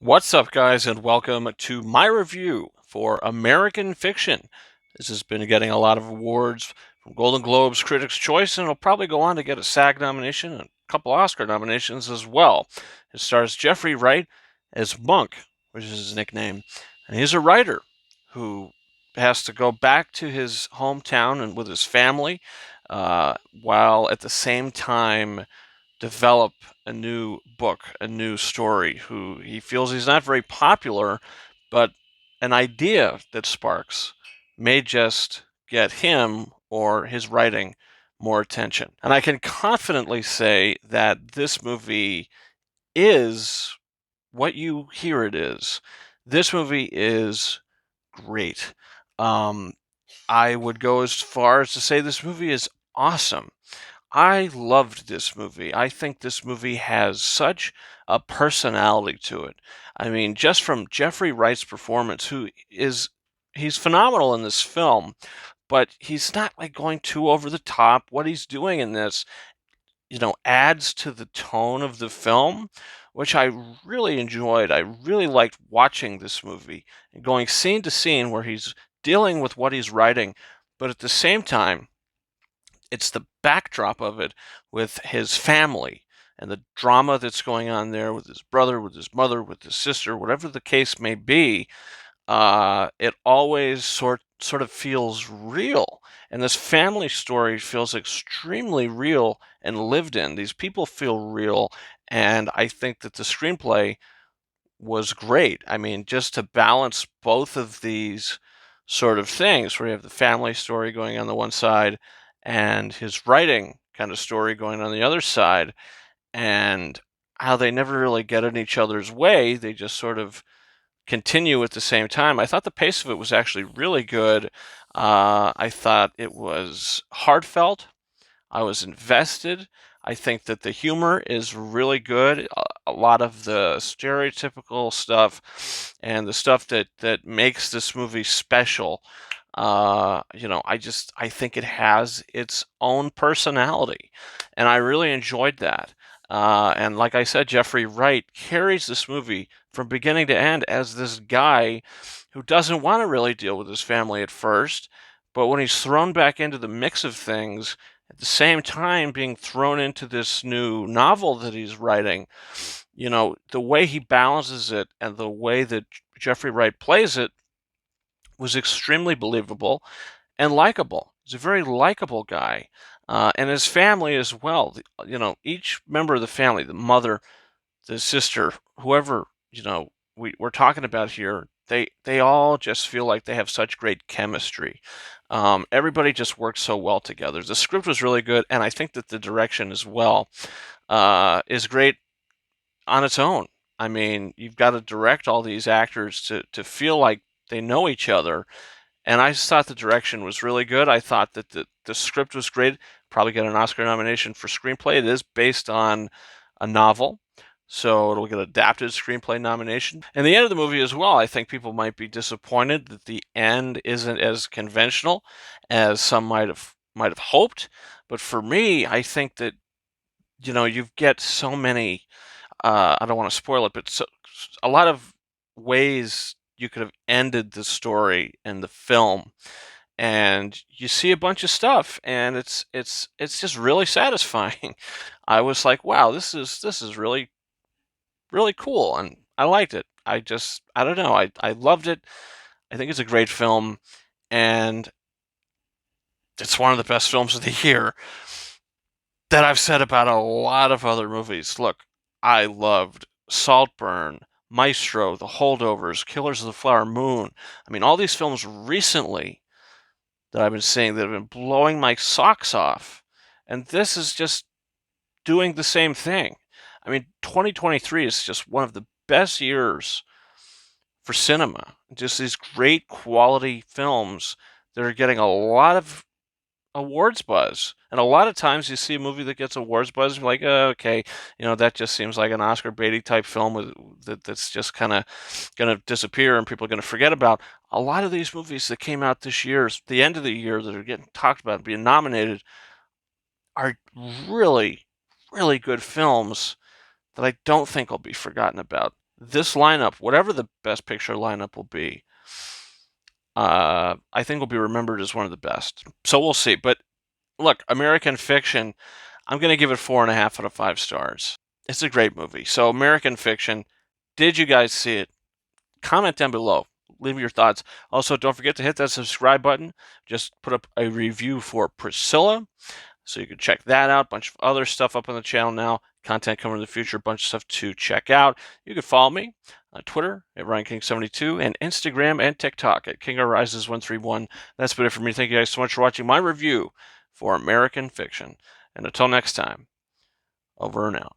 What's up, guys, and welcome to my review for American Fiction. This has been getting a lot of awards from Golden Globes, Critics' Choice, and it'll probably go on to get a SAG nomination and a couple Oscar nominations as well. It stars Jeffrey Wright as Monk, which is his nickname, and he's a writer who has to go back to his hometown and with his family, while at the same time develop a new book, a new story, who he feels he's not very popular, but an idea that sparks may just get him or his writing more attention. And I can confidently say that this movie is what you hear it is. This movie is great. Um, I would go as far as to say this movie is awesome. I loved this movie. I think this movie has such a personality to it. I mean, just from Jeffrey Wright's performance, he's phenomenal in this film, but he's not like going too over the top. What he's doing in this, adds to the tone of the film, which I really enjoyed. I really liked watching this movie and going scene to scene where he's dealing with what he's writing, but at the same time, it's the backdrop of it with his family and the drama that's going on there with his brother, with his mother, with his sister, whatever the case may be. It always sort of feels real, and this family story feels extremely real and lived in. These people feel real, and I think that the screenplay was great. I mean, just to balance both of these sort of things, where you have the family story going on the one side and his writing kind of story going on the other side, and how they never really get in each other's way. They just sort of continue at the same time. I thought the pace of it was actually really good. I thought it was heartfelt. I was invested. I think that the humor is really good. A lot of the stereotypical stuff and the stuff that makes this movie special. I think it has its own personality, and I really enjoyed that. And like I said, Jeffrey Wright carries this movie from beginning to end as this guy who doesn't want to really deal with his family at first, but when he's thrown back into the mix of things, at the same time being thrown into this new novel that he's writing, the way he balances it and the way that Jeffrey Wright plays it was extremely believable and likable. He's a very likable guy. And his family as well. Each member of the family, the mother, the sister, whoever, we're talking about here, they all just feel like they have such great chemistry. Everybody just works so well together. The script was really good, and I think that the direction as well is great on its own. I mean, you've got to direct all these actors to feel like they know each other, and I just thought the direction was really good. I thought that the script was great. Probably get an Oscar nomination for screenplay. It is based on a novel, so it'll get adapted screenplay nomination. And the end of the movie as well, I think people might be disappointed that the end isn't as conventional as some might have hoped. But for me, I think that you get so many. I don't want to spoil it, but a lot of ways you could have ended the story in the film, and you see a bunch of stuff, and it's just really satisfying. I was like, wow, this is really really cool, and I liked it. I don't know, I loved it. I think it's a great film, and it's one of the best films of the year. That I've said about a lot of other movies. Look, I loved Saltburn, Maestro, The Holdovers, Killers of the Flower Moon. I mean, all these films recently that I've been seeing that have been blowing my socks off. And this is just doing the same thing. I mean, 2023 is just one of the best years for cinema. Just these great quality films that are getting a lot of awards buzz. And a lot of times you see a movie that gets awards buzz, you're like, oh, okay, that just seems like an Oscar Beatty type film that's just kind of going to disappear and people are going to forget about. A lot of these movies that came out this year, the end of the year, that are getting talked about and being nominated, are really, really good films that I don't think will be forgotten about. this lineup, whatever the Best Picture lineup will be, I think will be remembered as one of the best. So we'll see. But look, American Fiction, I'm going to give it 4.5 out of 5 stars. It's a great movie. So American Fiction, did you guys see it? Comment down below. Leave your thoughts. Also, don't forget to hit that subscribe button. Just put up a review for Priscilla, so you can check that out. A bunch of other stuff up on the channel now. Content coming in the future. A bunch of stuff to check out. You can follow me on Twitter at RyanKing72 and Instagram and TikTok at KingArises131. That's been it for me. Thank you guys so much for watching my review for American Fiction. And until next time, over and out.